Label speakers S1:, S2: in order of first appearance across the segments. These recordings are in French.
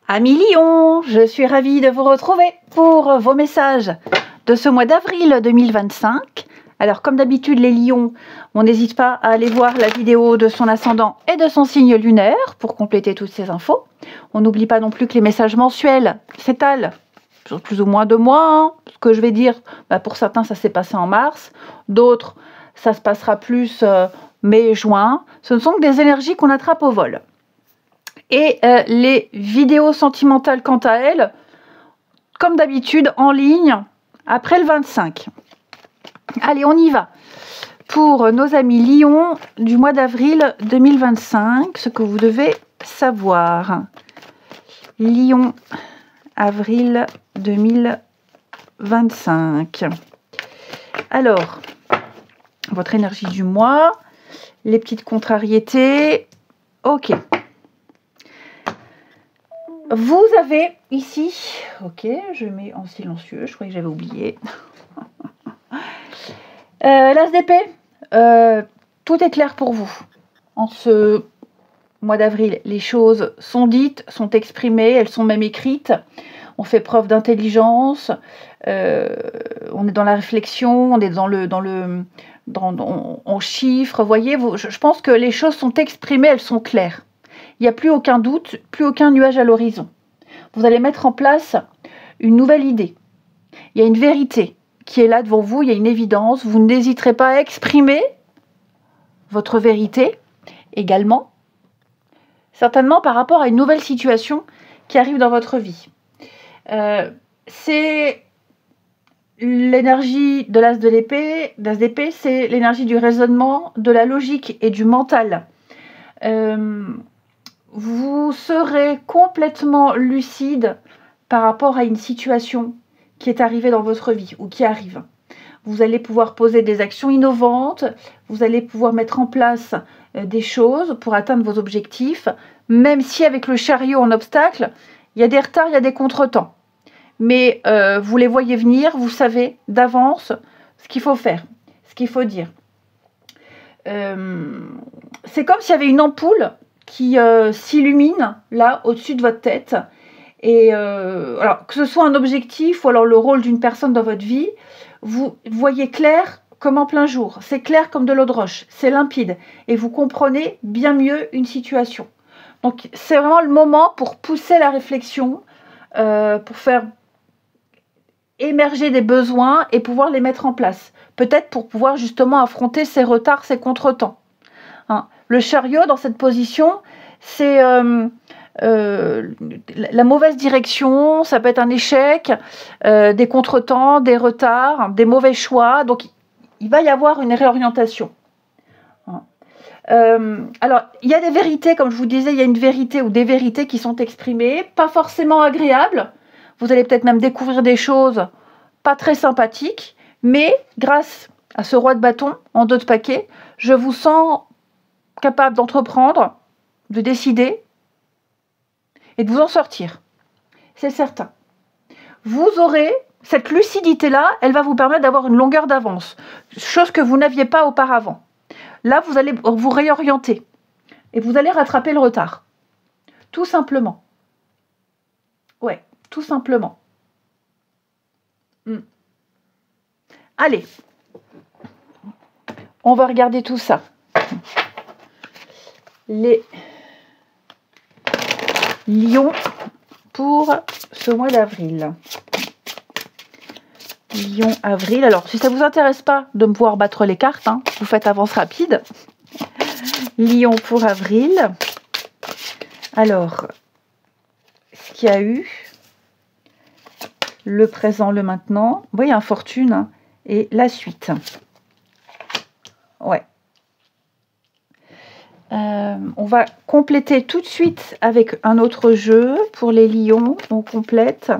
S1: Amis Lion, je suis ravie de vous retrouver pour vos messages de ce mois d'avril 2025. Alors comme d'habitude les lions, on n'hésite pas à aller voir la vidéo de son ascendant et de son signe lunaire pour compléter toutes ces infos. On n'oublie pas non plus que les messages mensuels s'étalent sur plus ou moins 2 mois. Hein. Ce que je vais dire, pour certains ça s'est passé en mars, d'autres ça se passera plus mai-juin. Ce ne sont que des énergies qu'on attrape au vol. Et les vidéos sentimentales, quant à elles, comme d'habitude, en ligne, après le 25. Allez, on y va. Pour nos amis Lion du mois d'avril 2025, ce que vous devez savoir. Lion, avril 2025. Alors, votre énergie du mois, les petites contrariétés. Ok. Vous avez ici, ok, je mets en silencieux, je croyais que j'avais oublié. L'as d'épée, tout est clair pour vous. En ce mois d'avril, les choses sont dites, sont exprimées, elles sont même écrites. On fait preuve d'intelligence, on est dans la réflexion, on est on chiffre. Voyez, je pense que les choses sont exprimées, elles sont claires. Il n'y a plus aucun doute, plus aucun nuage à l'horizon. Vous allez mettre en place une nouvelle idée. Il y a une vérité qui est là devant vous, il y a une évidence. Vous n'hésiterez pas à exprimer votre vérité également, certainement par rapport à une nouvelle situation qui arrive dans votre vie. C'est l'énergie de l'as d'épée, c'est l'énergie du raisonnement, de la logique et du mental. Vous serez complètement lucide par rapport à une situation qui est arrivée dans votre vie ou qui arrive. Vous allez pouvoir poser des actions innovantes, vous allez pouvoir mettre en place des choses pour atteindre vos objectifs, même si avec le chariot en obstacle, il y a des retards, il y a des contretemps. Mais vous les voyez venir, vous savez d'avance ce qu'il faut faire, ce qu'il faut dire. C'est comme s'il y avait une ampoule qui s'illumine là au-dessus de votre tête. Et alors que ce soit un objectif ou alors le rôle d'une personne dans votre vie, vous voyez clair comme en plein jour. C'est clair comme de l'eau de roche, c'est limpide et vous comprenez bien mieux une situation. Donc c'est vraiment le moment pour pousser la réflexion, pour faire émerger des besoins et pouvoir les mettre en place. Peut-être pour pouvoir justement affronter ces retards, ces contretemps. Hein. Le chariot dans cette position, c'est la mauvaise direction, ça peut être un échec, des contretemps, des retards, des mauvais choix. Donc il va y avoir une réorientation. Hein. Alors il y a des vérités, comme je vous disais, il y a une vérité ou des vérités qui sont exprimées, pas forcément agréables. Vous allez peut-être même découvrir des choses pas très sympathiques, mais grâce à ce roi de bâton en 2 de paquet, je vous sens capable d'entreprendre, de décider et de vous en sortir. C'est certain. Vous aurez cette lucidité-là, elle va vous permettre d'avoir une longueur d'avance, chose que vous n'aviez pas auparavant. Là, vous allez vous réorienter et vous allez rattraper le retard. Tout simplement. Ouais, tout simplement. Allez, on va regarder tout ça. Les lions pour ce mois d'avril. Lion avril. Alors, si ça ne vous intéresse pas de me pouvoir battre les cartes, hein, vous faites avance rapide. Lion pour avril. Alors, ce qu'il y a eu, le présent, le maintenant. Vous voyez, infortune hein, et la suite. Ouais. On va compléter tout de suite avec un autre jeu. Pour les lions, on complète.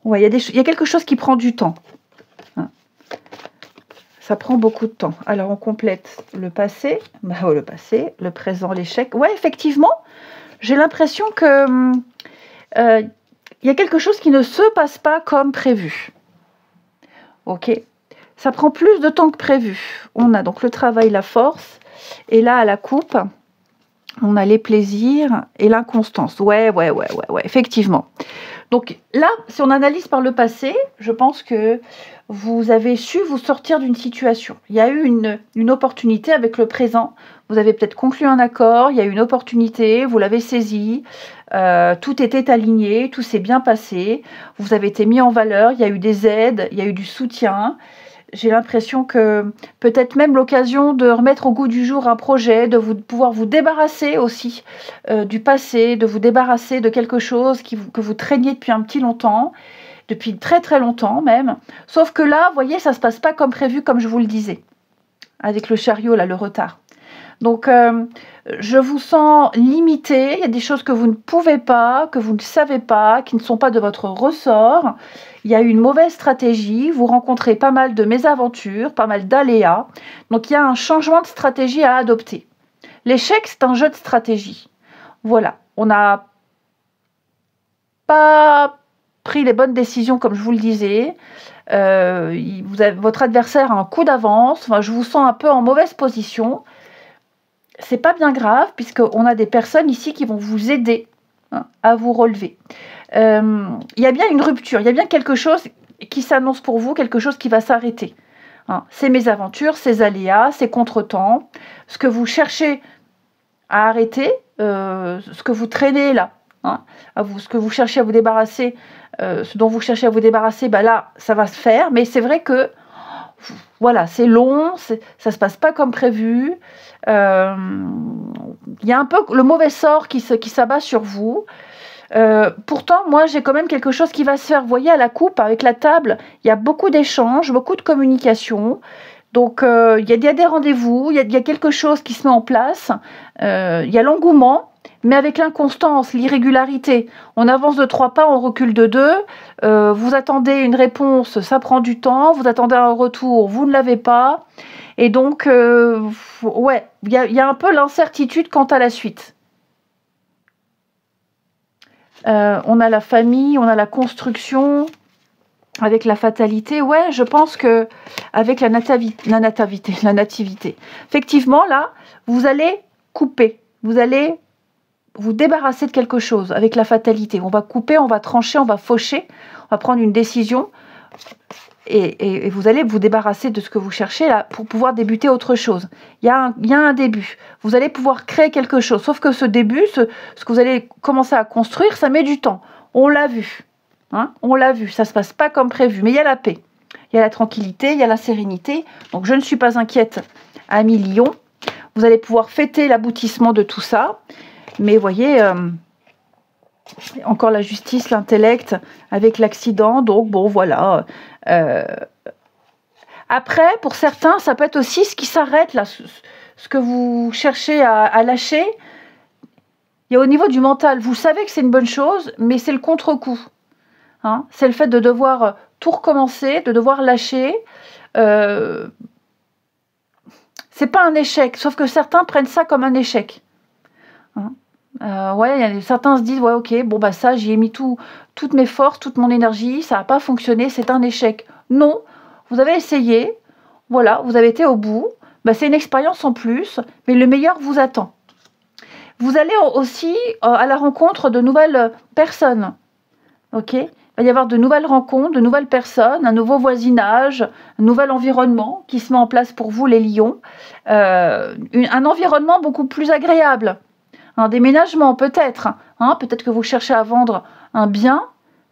S1: Ouais, il y a quelque chose qui prend du temps. Hein. Ça prend beaucoup de temps. Alors, on complète le passé. Le passé, le présent, l'échec. Ouais, effectivement, j'ai l'impression que il y a quelque chose qui ne se passe pas comme prévu. Ok. Ça prend plus de temps que prévu. On a donc le travail, la force. Et là, à la coupe, On a les plaisirs et l'inconstance. Ouais, effectivement. Donc là, si on analyse par le passé, je pense que vous avez su vous sortir d'une situation. Il y a eu une opportunité avec le présent. Vous avez peut-être conclu un accord, il y a eu une opportunité, vous l'avez saisie, tout était aligné, tout s'est bien passé, vous avez été mis en valeur, il y a eu des aides, il y a eu du soutien. J'ai l'impression que peut-être même l'occasion de remettre au goût du jour un projet, de pouvoir vous débarrasser aussi du passé, de vous débarrasser de quelque chose que vous traîniez depuis un petit longtemps, depuis très très longtemps même. Sauf que là, vous voyez, ça ne se passe pas comme prévu, comme je vous le disais, avec le chariot, là, le retard. Donc, je vous sens limité, il y a des choses que vous ne pouvez pas, que vous ne savez pas, qui ne sont pas de votre ressort. Il y a eu une mauvaise stratégie, vous rencontrez pas mal de mésaventures, pas mal d'aléas. Donc, il y a un changement de stratégie à adopter. L'échec, c'est un jeu de stratégie. Voilà, on n'a pas pris les bonnes décisions, comme je vous le disais. Votre adversaire a un coup d'avance. Enfin, je vous sens un peu en mauvaise position. C'est pas bien grave, puisqu'on a des personnes ici qui vont vous aider à vous relever. Il y a bien une rupture, il y a bien quelque chose qui s'annonce pour vous, quelque chose qui va s'arrêter. Ces mésaventures, ces aléas, ces contretemps, ce que vous cherchez à arrêter, ce que vous traînez là, ce que vous cherchez à vous débarrasser, ce dont vous cherchez à vous débarrasser, là, ça va se faire, mais c'est vrai que voilà, c'est long, ça se passe pas comme prévu. Il y a un peu le mauvais sort qui s'abat sur vous. Pourtant, moi, j'ai quand même quelque chose qui va se faire. Vous voyez, à la coupe, avec la table, il y a beaucoup d'échanges, beaucoup de communication. Donc, il y a des rendez-vous, il y a quelque chose qui se met en place. Il y a l'engouement, mais avec l'inconstance, l'irrégularité. On avance de 3 pas, on recule de 2. Vous attendez une réponse, ça prend du temps. Vous attendez un retour, vous ne l'avez pas. Et donc, ouais, il y a un peu l'incertitude quant à la suite. On a la famille, on a la construction, avec la fatalité. Ouais, je pense que avec la nativité. Effectivement, là, vous allez couper, vous allez vous débarrasser de quelque chose avec la fatalité. On va couper, on va trancher, on va faucher, on va prendre une décision. Et vous allez vous débarrasser de ce que vous cherchez là pour pouvoir débuter autre chose. Il y a un début. Vous allez pouvoir créer quelque chose. Sauf que ce début, ce que vous allez commencer à construire, ça met du temps. On l'a vu. On l'a vu. Ça ne se passe pas comme prévu. Mais il y a la paix. Il y a la tranquillité. Il y a la sérénité. Donc je ne suis pas inquiète, amis Lion. Vous allez pouvoir fêter l'aboutissement de tout ça. Mais voyez... encore la justice, l'intellect, avec l'accident. Donc bon, voilà... Après, pour certains, ça peut être aussi ce qui s'arrête là, ce que vous cherchez à lâcher. Il y a au niveau du mental, vous savez que c'est une bonne chose, mais c'est le contre-coup. C'est le fait de devoir tout recommencer, de devoir lâcher. C'est pas un échec, sauf que certains prennent ça comme un échec. Certains se disent ouais, ok, bon ça j'y ai mis toutes mes forces, toute mon énergie, ça n'a pas fonctionné, c'est un échec. Non, vous avez essayé, voilà, vous avez été au bout, c'est une expérience en plus, mais le meilleur vous attend. Vous allez aussi à la rencontre de nouvelles personnes, ok. Il va y avoir de nouvelles rencontres, de nouvelles personnes, un nouveau voisinage, un nouvel environnement qui se met en place pour vous les lions, un environnement beaucoup plus agréable. Un déménagement peut-être, peut-être que vous cherchez à vendre un bien,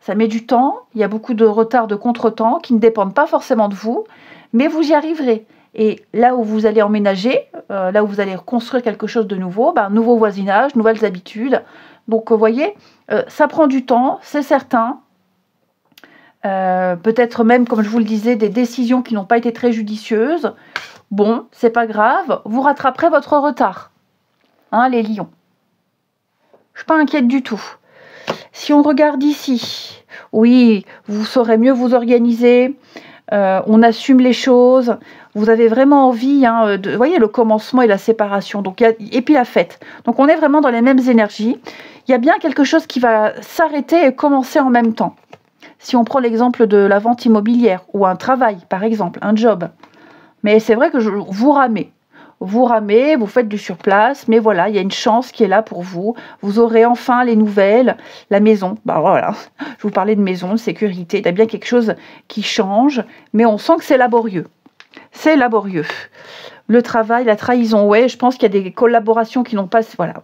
S1: ça met du temps, il y a beaucoup de retard, de contretemps qui ne dépendent pas forcément de vous, mais vous y arriverez. Et là où vous allez emménager, là où vous allez construire quelque chose de nouveau, nouveau voisinage, nouvelles habitudes. Donc vous voyez, ça prend du temps, c'est certain. Peut-être même, comme je vous le disais, des décisions qui n'ont pas été très judicieuses. Bon, c'est pas grave, vous rattraperez votre retard, les lions. Je ne suis pas inquiète du tout. Si on regarde ici, oui, vous saurez mieux vous organiser, on assume les choses, vous avez vraiment envie, vous voyez, le commencement et la séparation, et puis la fête. Donc on est vraiment dans les mêmes énergies. Il y a bien quelque chose qui va s'arrêter et commencer en même temps. Si on prend l'exemple de la vente immobilière, ou un travail, par exemple, un job. Mais c'est vrai que vous ramez. vous ramez, vous faites du surplace, mais voilà, il y a une chance qui est là pour vous. Vous aurez enfin les nouvelles, la maison. Bah voilà, je vous parlais de maison, de sécurité. Il y a bien quelque chose qui change, mais on sent que c'est laborieux. C'est laborieux. Le travail, la trahison, ouais, je pense qu'il y a des collaborations qui n'ont pas... Voilà,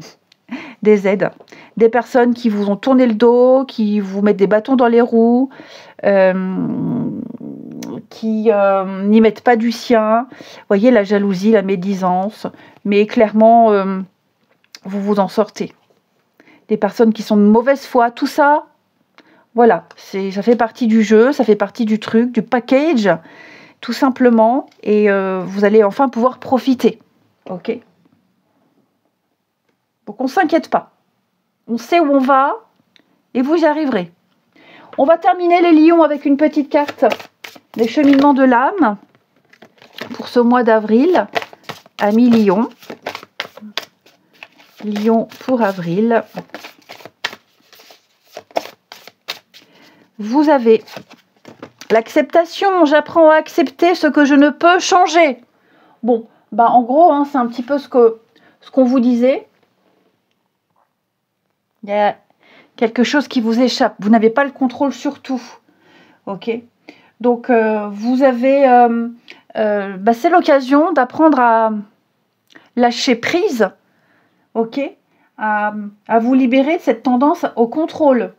S1: des aides. Des personnes qui vous ont tourné le dos, qui vous mettent des bâtons dans les roues, qui n'y mettent pas du sien. Vous voyez, la jalousie, la médisance. Mais clairement, vous vous en sortez. Des personnes qui sont de mauvaise foi, tout ça, voilà, ça fait partie du jeu, ça fait partie du truc, du package, tout simplement. Et vous allez enfin pouvoir profiter. Ok ? Donc on ne s'inquiète pas. On sait où on va et vous y arriverez. On va terminer les lions avec une petite carte des cheminements de l'âme pour ce mois d'avril. Amis lions. Lion pour avril. Vous avez l'acceptation. J'apprends à accepter ce que je ne peux changer. Bon, bah en gros, hein, c'est un petit peu ce qu'on vous disait. Il y a quelque chose qui vous échappe. Vous n'avez pas le contrôle sur tout. Ok ? Donc, vous avez... c'est l'occasion d'apprendre à lâcher prise. Ok ? À vous libérer de cette tendance au contrôle.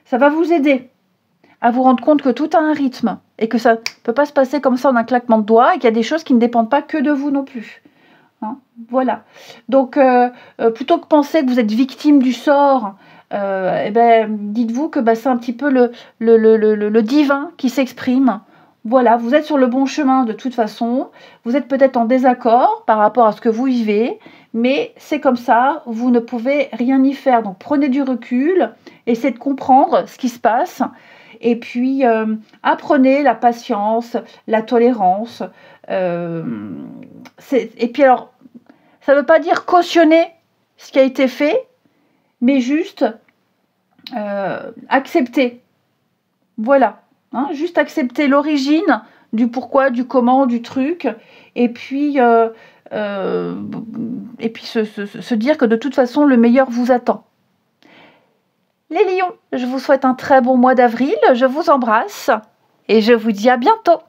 S1: Ça va vous aider à vous rendre compte que tout a un rythme et que ça ne peut pas se passer comme ça en un claquement de doigts et qu'il y a des choses qui ne dépendent pas que de vous non plus. Hein, voilà. Donc, plutôt que penser que vous êtes victime du sort, dites-vous que c'est un petit peu le divin qui s'exprime. Voilà, vous êtes sur le bon chemin de toute façon. Vous êtes peut-être en désaccord par rapport à ce que vous vivez, mais c'est comme ça, vous ne pouvez rien y faire. Donc, prenez du recul, essayez de comprendre ce qui se passe. Et puis, apprenez la patience, la tolérance. Et puis alors, ça ne veut pas dire cautionner ce qui a été fait, mais juste accepter. Voilà. Hein, juste accepter l'origine du pourquoi, du comment, du truc. Et puis se dire que de toute façon, le meilleur vous attend. Les lions, je vous souhaite un très bon mois d'avril. Je vous embrasse et je vous dis à bientôt.